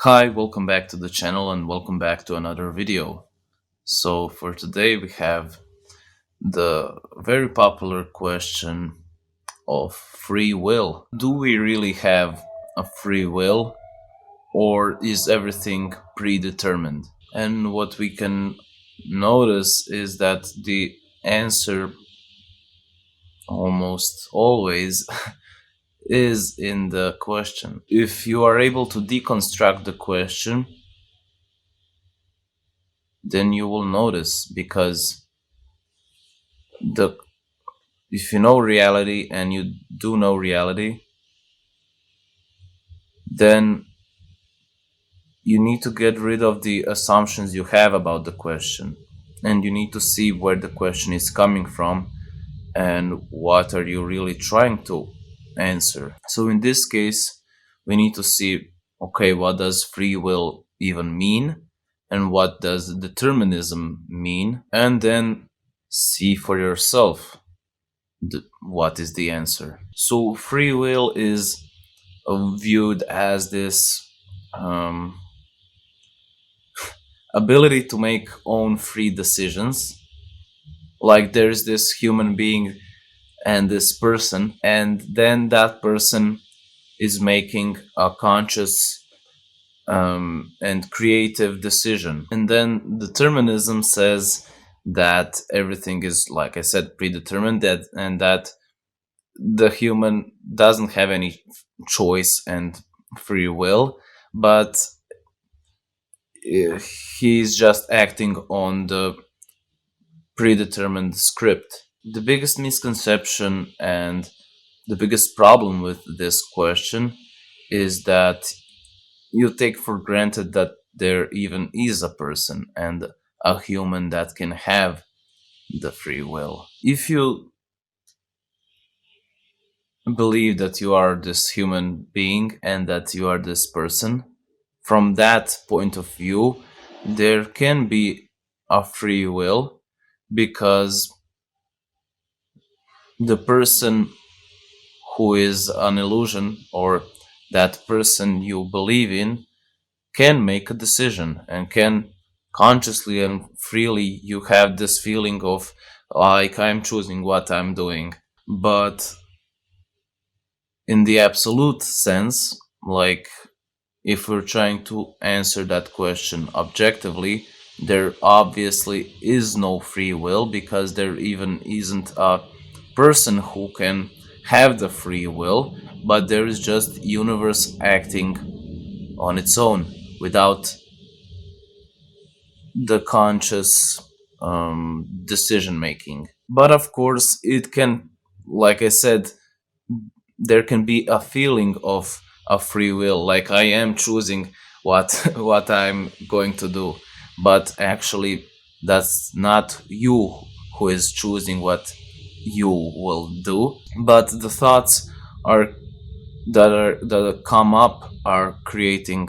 Hi, welcome back to the channel and welcome back to another video. So for today we have the very popular question of free will. Do we really have a free will or is everything predetermined? And what we can notice is that the answer almost always is in the question. If you are able to deconstruct the question, then you will notice because the if you know reality and you do know reality, then you need to get rid of the assumptions you have about the question, and you need to see where the question is coming from and what are you really trying to answer. So in this case, we need to see, okay, what does free will even mean and what does determinism mean, and then see for yourself what is the answer. So free will is viewed as this um, ability to make own free decisions. Like there's this human being and this person, and then that person is making a conscious and creative decision. And then determinism says that everything is, like I said, predetermined, and that the human doesn't have any choice and free will, but he's just acting on the predetermined script. The biggest misconception and the biggest problem with this question is that you take for granted that there even is a person and a human that can have the free will. If you believe that you are this human being and that you are this person, from that point of view, there can be a free will because the person who is an illusion or that person you believe in can make a decision and can consciously and freely you have this feeling of like I'm choosing what I'm doing. But in the absolute sense, like if we're trying to answer that question objectively, there obviously is no free will because there even isn't a person who can have the free will, but there is just universe acting on its own without the conscious decision making. But of course, it can, like I said, there can be a feeling of a free will, like I am choosing what what I'm going to do, but actually that's not you who is choosing what you will do, but the thoughts are that come up are creating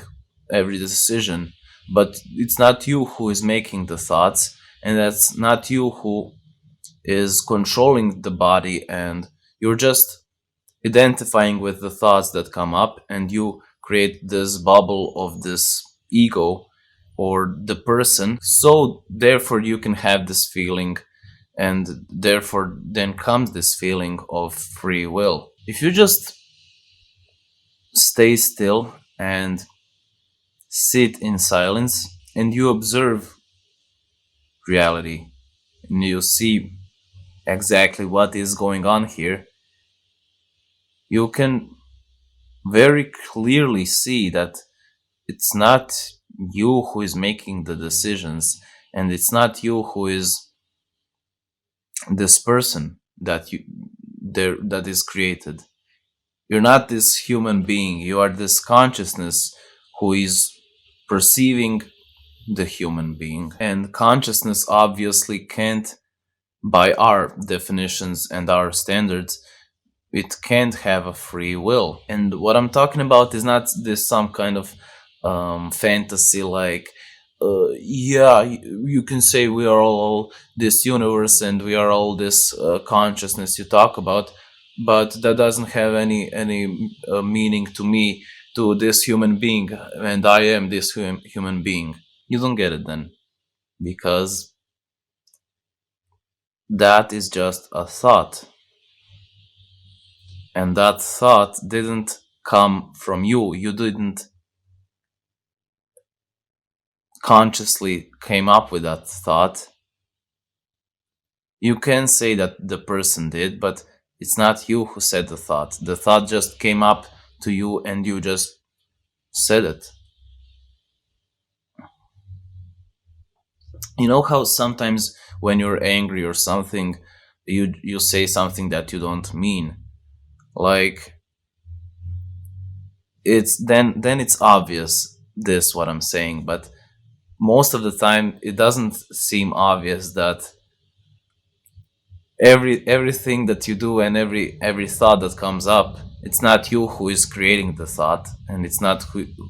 every decision, but it's not you who is making the thoughts, and that's not you who is controlling the body, and you're just identifying with the thoughts that come up, and you create this bubble of this ego or the person, so therefore you can have this feeling, and therefore then comes this feeling of free will. If you just stay still and sit in silence and you observe reality and you see exactly what is going on here, you can very clearly see that it's not you who is making the decisions, and it's not you who is this person that you there that is created. You're not this human being, you are this consciousness who is perceiving the human being. And consciousness obviously can't, by our definitions and our standards, it can't have a free will. And what I'm talking about is not this some kind of fantasy like yeah, you can say we are all this universe and we are all this consciousness you talk about, but that doesn't have any meaning to me to this human being, and I am this human being. You don't get it then, because that is just a thought, and that thought didn't come from you. You didn't consciously came up with that thought. You can say that the person did, but it's not you who said the thought. The thought just came up to you and you just said it. You know how sometimes when you're angry or something, you say something that you don't mean. Like, then it's obvious this what I'm saying, but most of the time it doesn't seem obvious that everything that you do and every thought that comes up, it's not you who is creating the thought, and it's not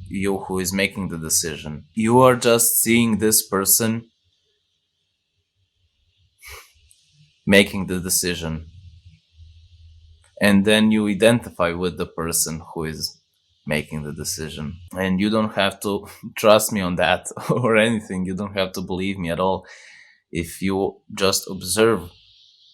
you who is making the decision. You are just seeing this person making the decision, and then you identify with the person who is making the decision. And you don't have to trust me on that or anything. You don't have to believe me at all. If you just observe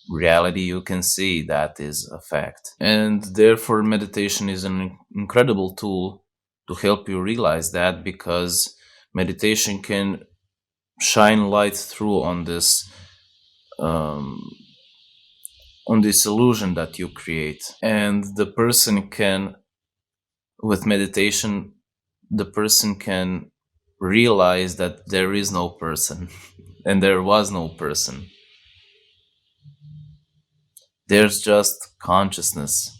reality, you can see that is a fact. And therefore, meditation is an incredible tool to help you realize that, because meditation can shine light through um, on this illusion that you create. And the person can, with meditation, the person can realize that there is no person and there was no person. There's just consciousness,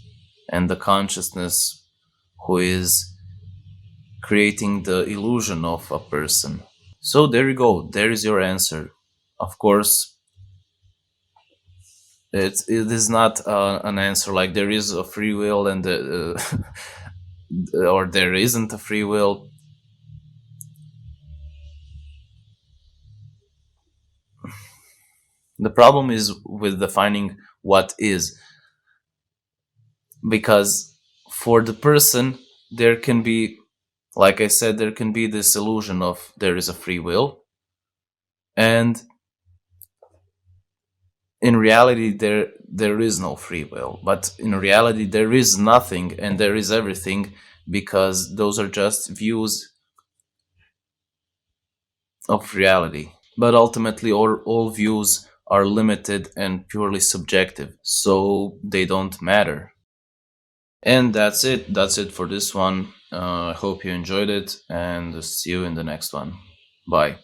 and the consciousness who is creating the illusion of a person. So there you go. There is your answer. Of course, it is not an answer like there is a free will and or there isn't a free will. The problem is with defining what is, because for the person there can be, like I said, there can be this illusion of there is a free will, and in reality there is no free will. But in reality there is nothing and there is everything, because those are just views of reality. But ultimately all views are limited and purely subjective, so they don't matter. And that's it for this one. I hope you enjoyed it, and see you in the next one. Bye.